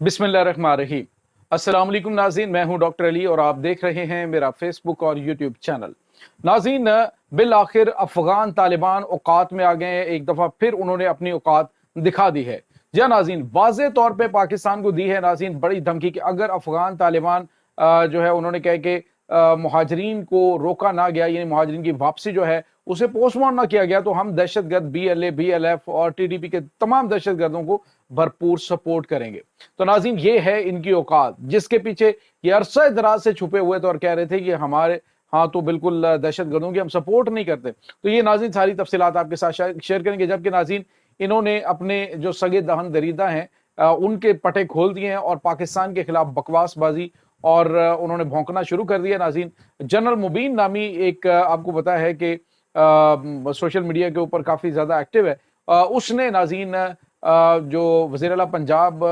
बिस्मिल्लाहिर्रहमानिर्रहीम। अस्सलाम वालेकुम नाज़रीन, मैं हूं डॉक्टर अली और आप देख रहे हैं मेरा फेसबुक और यूट्यूब चैनल। नाज़रीन, बिल आखिर अफगान तालिबान औकात में आ गए हैं। एक दफ़ा फिर उन्होंने अपनी औकात दिखा दी है। जी हाँ नाज़रीन, वाज़े तौर पे पाकिस्तान को दी है नाज़रीन बड़ी धमकी कि अगर अफगान तालिबान जो है उन्होंने कहा कि मुहाजिरीन को रोका ना गया, यानी मुहाजिरीन की वापसी जो है उसे पोस्टपोन ना किया गया, तो हम दहशतगर्द BLA, BLF और TTP के तमाम दहशतगर्दों को भरपूर सपोर्ट करेंगे। तो नाज़रीन, ये है इनकी औकात, जिसके पीछे ये अरसा दराज से छुपे हुए थे और कह रहे थे कि हमारे हाँ तो बिल्कुल दहशतगर्दों की हम सपोर्ट नहीं करते। तो ये नाज़रीन सारी तफसीलात आपके साथ शेयर करेंगे। जबकि नाज़रीन, इन्होंने अपने जो सगे दहन दरीदा हैं उनके पटे खोल दिए हैं और पाकिस्तान के खिलाफ बकवासबाजी और उन्होंने भौंकना शुरू कर दिया। नाज़रीन, जनरल मुबीन नामी एक आपको पता है कि सोशल मीडिया के ऊपर काफ़ी ज़्यादा एक्टिव है। उसने नाज़रीन जो वज़ीर आला पंजाब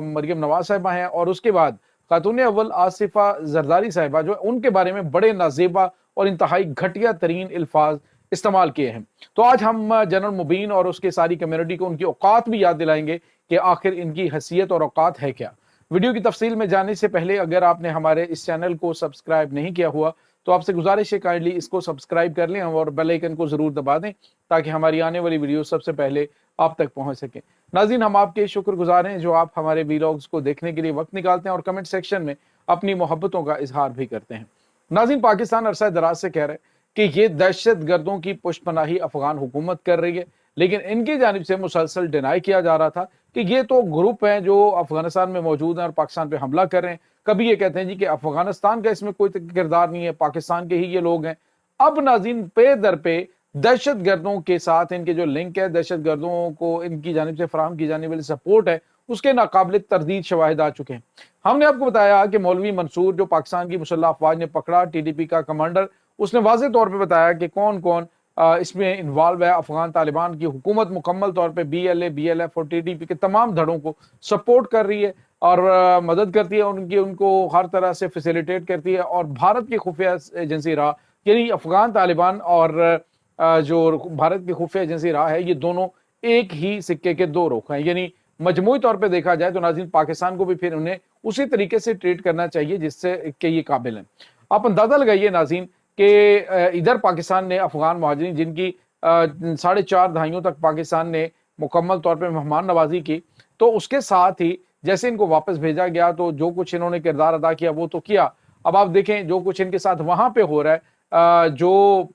मरियम नवाज साहिबा हैं और उसके बाद खातून अव्वल आसिफा जरदारी साहिबा जो उनके बारे में बड़े नाजेबा और इंतहाई घटिया तरीन अल्फाज इस्तेमाल किए हैं। तो आज हम जनरल मुबीन और उसके सारी कम्युनिटी को उनकी औकात भी याद दिलाएंगे कि आखिर इनकी हैसियत और औकात है क्या। वीडियो की तफसील में जाने से पहले अगर आपने हमारे इस चैनल को सब्सक्राइब नहीं किया हुआ तो आपसे गुजारिश है काइंडली इसको सब्सक्राइब कर लें और बेल आइकन को जरूर दबा दें ताकि हमारी आने वाली वीडियो सबसे पहले आप तक पहुंच सके। नाज़रीन, हम आपके शुक्रगुजार हैं जो आप हमारे वीलॉग्स को देखने के लिए वक्त निकालते हैं और कमेंट सेक्शन में अपनी मोहब्बतों का इजहार भी करते हैं। नाज़रीन, पाकिस्तान अरसा दराज से कह रहे हैं कि ये दहशत गर्दों की पुष्पनाही अफगान हुकूमत कर रही है, लेकिन इनकी जानिब से मुसलसल डिनाई किया जा रहा था कि ये तो ग्रुप हैं जो अफगानिस्तान में मौजूद हैं और पाकिस्तान पे हमला कर रहे हैं। कभी ये कहते हैं जी कि अफगानिस्तान का इसमें कोई किरदार नहीं है, पाकिस्तान के ही ये लोग हैं। अब नाज़रीन, पे दर पे दहशत गर्दों के साथ इनके जो लिंक है, दहशत गर्दों को इनकी जानिब से फराहम की जाने वाली सपोर्ट है, उसके नाकाबिल तरदीद शवाहिद आ चुके हैं। हमने आपको बताया कि मौलवी मंसूर जो पाकिस्तान की मुसल्लह अफवाज ने पकड़ा, TTP का कमांडर, उसने वाज़े तौर पर बताया कि कौन कौन इसमें इन्वॉल्व है। अफगान तालिबान की हुकूमत मुकम्मल तौर पर BLA, BLF और TTP के तमाम धड़ों को सपोर्ट कर रही है और मदद करती है, उनको हर तरह से फैसिलिटेट करती है। और भारत की खुफिया एजेंसी रहा, यानी अफगान तालिबान और जो भारत की खुफिया एजेंसी रहा है, ये दोनों एक ही सिक्के के दो रुख हैं। यानी मजमूई तौर पे देखा जाए तो नाज़रीन, पाकिस्तान को भी फिर उन्हें उसी तरीके से ट्रीट करना चाहिए जिससे कि ये काबिल हैं। आप अंदाजा लगाइए नाज़रीन कि इधर पाकिस्तान ने अफगान मुहाजिरीन जिनकी 4.5 दहाइयों तक पाकिस्तान ने मुकम्मल तौर पर मेहमान नवाजी की, तो उसके साथ ही जैसे इनको वापस भेजा गया तो जो कुछ इन्होंने किरदार अदा किया वो तो किया। अब आप देखें जो कुछ इनके साथ वहां पे हो रहा है, जो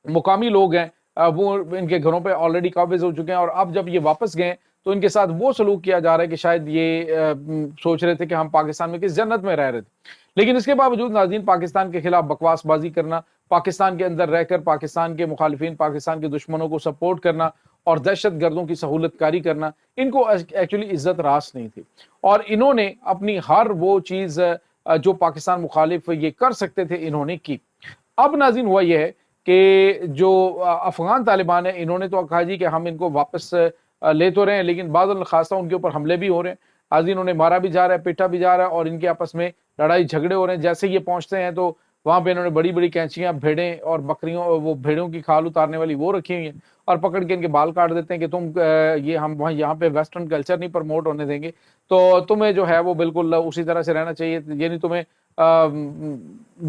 मुकामी लोग हैं वो इनके घरों पे ऑलरेडी काबिज हो चुके हैं और अब जब ये वापस गए तो इनके साथ वो सलूक किया जा रहा है कि शायद ये सोच रहे थे कि हम पाकिस्तान में किस जन्नत में रह रहे थे। लेकिन इसके बावजूद नाज़रीन, पाकिस्तान के खिलाफ बकवासबाजी करना, पाकिस्तान के अंदर रहकर पाकिस्तान के मुखालिफिन, पाकिस्तान के दुश्मनों को सपोर्ट करना और दहशत गर्दों की सहूलतकारी करना, इनको एक्चुअली इज्जत रास नहीं थी। और इन्होंने अपनी हर वो चीज़ जो पाकिस्तान मुखालिफ ये कर सकते थे इन्होंने की। अब नाज़रीन हुआ यह है कि जो अफगान तालिबान है, इन्होंने तो कहा जी कि हम इनको वापस ले तो रहे हैं, लेकिन बाज़ खासा उनके ऊपर हमले भी हो रहे हैं। आज इन्होंने मारा भी जा रहा है, पीटा भी जा रहा है और इनके आपस में लड़ाई झगड़े हो रहे हैं। जैसे ये पहुंचते हैं तो वहां पे इन्होंने बड़ी बड़ी कैंचियां, भेड़ें और बकरियों, वो भेड़ों की खाल उतारने वाली वो रखी हुई हैं और पकड़ के इनके बाल काट देते हैं कि तुम ये हम वहाँ यहाँ पे वेस्टर्न कल्चर नहीं प्रमोट होने देंगे, तो तुम्हें जो है वो बिल्कुल उसी तरह से रहना चाहिए, यानी तुम्हें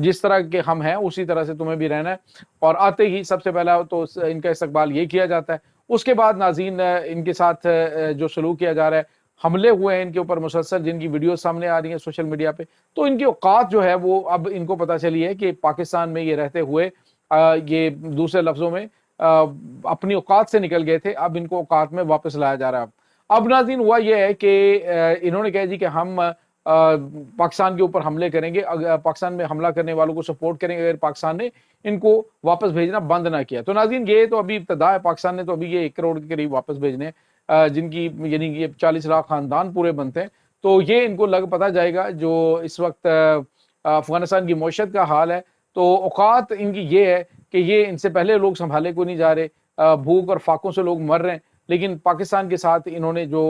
जिस तरह के हम हैं उसी तरह से तुम्हें भी रहना है। और आते ही सबसे पहला तो इनका इस्तकबाल ये किया जाता है। उसके बाद नाज़रीन, इनके साथ जो सलूक किया जा रहा है, हमले हुए हैं इनके ऊपर मुसलसल, जिनकी वीडियो सामने आ रही है सोशल मीडिया पे, तो इनकी औकात जो है वो अब इनको पता चली है कि पाकिस्तान में ये रहते हुए ये दूसरे लफ्जों में अपनी औकात से निकल गए थे, अब इनको औकात में वापस लाया जा रहा है। अब नाज़रीन हुआ यह है कि इन्होंने कहा जी कि हम पाकिस्तान के ऊपर हमले करेंगे, अगर पाकिस्तान में हमला करने वालों को सपोर्ट करेंगे अगर पाकिस्तान ने इनको वापस भेजना बंद ना किया। तो नाज़रीन, ये तो अभी इब्तदा है। पाकिस्तान ने तो अभी ये 1 करोड़ के करीब वापस भेजने, जिनकी यानी ये 40 लाख खानदान पूरे बनते हैं। तो ये इनको लग पता जाएगा जो इस वक्त अफगानिस्तान की मईशत का हाल है। तो औकात इनकी ये है कि ये इनसे पहले लोग संभाले को नहीं जा रहे, भूख और फाकों से लोग मर रहे हैं, लेकिन पाकिस्तान के साथ इन्होंने जो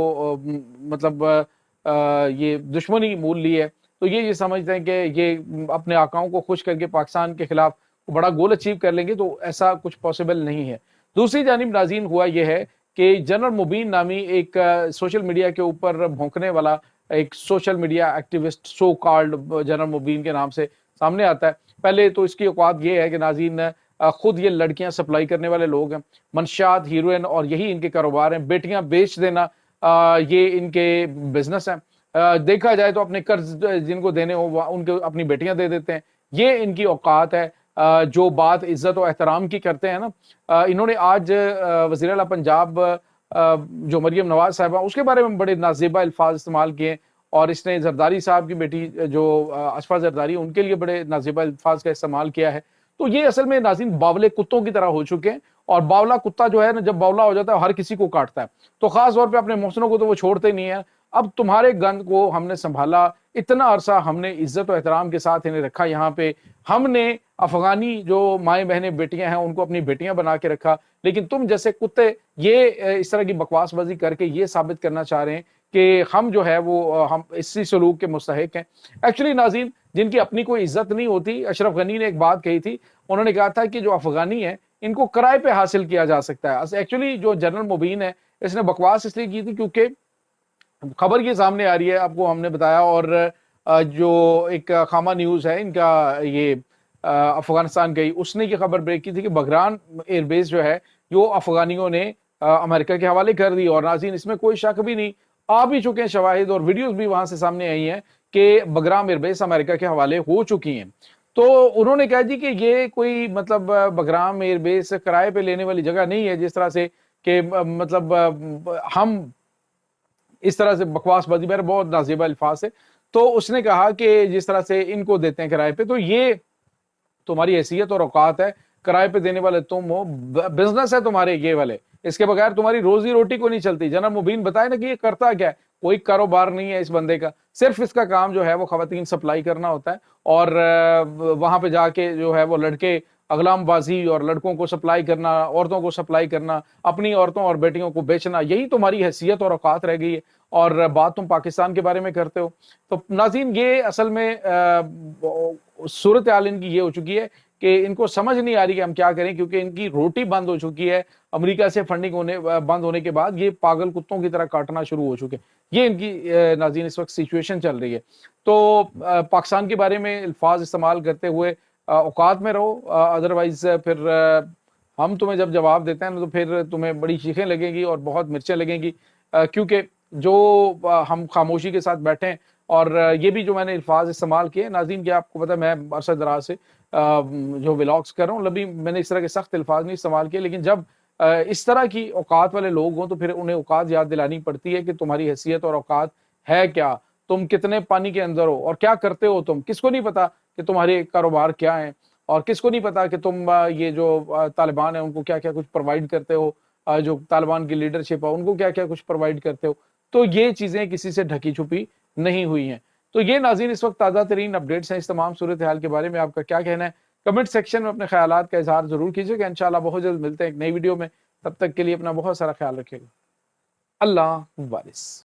मतलब ये दुश्मनी मूल ली है, तो ये समझते हैं कि ये अपने आकाओं को खुश करके पाकिस्तान के खिलाफ बड़ा गोल अचीव कर लेंगे, तो ऐसा कुछ पॉसिबल नहीं है। दूसरी जानिब नाज़रीन हुआ यह है कि जनरल मुबीन नामी एक सोशल मीडिया के ऊपर भौंकने वाला एक social media activist so called general Mubeen के नाम से सामने आता है। पहले तो इसकी औकात ये है कि नाज़रीन खुद ये लड़कियां सप्लाई करने वाले लोग हैं, मंशियात, हीरोइन और यही इनके कारोबार हैं। बेटियां बेच देना ये इनके बिजनेस है। देखा जाए तो अपने कर्ज जिनको देने हो उनको अपनी बेटियां दे देते हैं। ये इनकी औकात है। जो बात इज्जत और एहतराम की करते हैं ना, इन्होंने आज वज़ीर आला पंजाब जो मरियम नवाज साहिबा, उसके बारे में बड़े नाज़ेबा अल्फाज इस्तेमाल किए और इसने जरदारी साहब की बेटी जो अशफा जरदारी, उनके लिए बड़े नाज़ेबा अल्फाज का इस्तेमाल किया है। तो ये असल में नाज़रीन बावले कुत्तों की तरह हो चुके हैं और बावला कुत्ता जो है ना, जब बावला हो जाता है हर किसी को काटता है। तो खास तौर पे अपने मोहसिनों को तो वो छोड़ते नहीं है। अब तुम्हारे गंद को हमने संभाला, इतना अरसा हमने इज्जत और एहतराम के साथ इन्हें रखा यहाँ पे। हमने अफगानी जो माएँ बहनें बेटियां हैं उनको अपनी बेटियां बना के रखा, लेकिन तुम जैसे कुत्ते ये इस तरह की बकवासबाजी करके ये साबित करना चाह रहे हैं कि हम जो है वो हम इसी सलूक के मुस्तहिक हैं। एक्चुअली नाज़रीन, जिनकी अपनी कोई इज्जत नहीं होती, अशरफ गनी ने एक बात कही थी, उन्होंने कहा था कि जो अफगानी है इनको किराए पे हासिल किया जा सकता है। एक्चुअली जो जनरल मुबीन है इसने बकवास इसलिए की थी क्योंकि खबर ये सामने आ रही है, आपको हमने बताया, और जो एक खामा न्यूज़ है इनका, ये अफगानिस्तान गई, उसने ये खबर ब्रेक की थी कि बगरान एयरबेस जो है जो अफगानियों ने अमेरिका के हवाले कर दी। और नाज़रीन, इसमें कोई शक भी नहीं, आ भी चुके हैं शवाहिद और वीडियोस भी वहां से सामने आई हैं कि बगराम एयरबेस अमेरिका के हवाले हो चुकी हैं। तो उन्होंने कहा जी कि ये कोई मतलब बगराम एयरबेस किराए पे लेने वाली जगह नहीं है, जिस तरह से कि मतलब हम इस तरह से बकवासबाजी, मेरे बहुत नाज़ेबा अल्फाज है। तो उसने कहा कि जिस तरह से इनको देते हैं किराए पे, तो ये तुम्हारी हैसियत और औकात है, किराए पे देने वाले तुम हो, बिजनेस है तुम्हारे ये वाले, इसके बगैर तुम्हारी रोजी रोटी को नहीं चलती। जनरल मुबीन बताए ना कि ये करता क्या है, कोई कारोबार नहीं है इस बंदे का, सिर्फ इसका काम जो है वो खवातीन सप्लाई करना होता है और वहां पे जाके जो है वो लड़के अगलामबाजी और लड़कों को सप्लाई करना, औरतों को सप्लाई करना, अपनी औरतों और बेटियों को बेचना, यही तुम्हारी हैसियत और औकात रह गई है। और बात तुम पाकिस्तान के बारे में करते हो। तो नाज़रीन, ये असल में सूरत हाल इनकी ये हो चुकी है कि इनको समझ नहीं आ रही कि हम क्या करें, क्योंकि इनकी रोटी बंद हो चुकी है। अमेरिका से फंडिंग होने बंद होने के बाद ये पागल कुत्तों की तरह काटना शुरू हो चुके हैं। ये इनकी नाज़रीन इस वक्त सिचुएशन चल रही है। तो पाकिस्तान के बारे में अल्फाज इस्तेमाल करते हुए औकात में रहो, अदरवाइज फिर हम तुम्हें जब जवाब देते हैं ना, तो फिर तुम्हें बड़ी चीखें लगेंगी और बहुत मिर्चें लगेंगी, क्योंकि जो हम खामोशी के साथ बैठे हैं। और ये भी जो मैंने अल्फाज इस्तेमाल किए नाज़रीन, कि आपको पता है मैं अरसा दराज से जो व्लॉग्स कर रहा हूँ, कभी मैंने इस तरह के सख्त अल्फाज नहीं इस्तेमाल किए, लेकिन जब इस तरह की औकात वाले लोग हों तो फिर उन्हें औकात याद दिलानी पड़ती है कि तुम्हारी हैसियत और औकात है क्या, तुम कितने पानी के अंदर हो और क्या करते हो तुम। किसको नहीं पता कि तुम्हारे कारोबार क्या हैं, और किसको नहीं पता कि तुम ये जो तालिबान है उनको क्या क्या कुछ प्रोवाइड करते हो, जो तालिबान की लीडरशिप है उनको क्या क्या कुछ प्रोवाइड करते हो। तो ये चीज़ें किसी से ढकी छुपी नहीं हुई हैं। तो ये नाज़रीन इस वक्त ताज़ा तरीन अपडेट्स हैं। इस तमाम सूरत हाल के बारे में आपका क्या कहना है, कमेंट सेक्शन में अपने ख्यालात का इजहार ज़रूर कीजिएगा। इंशाअल्लाह बहुत जल्द मिलते हैं एक नई वीडियो में, तब तक के लिए अपना बहुत सारा ख्याल रखिएगा। अल्लाह वारिस।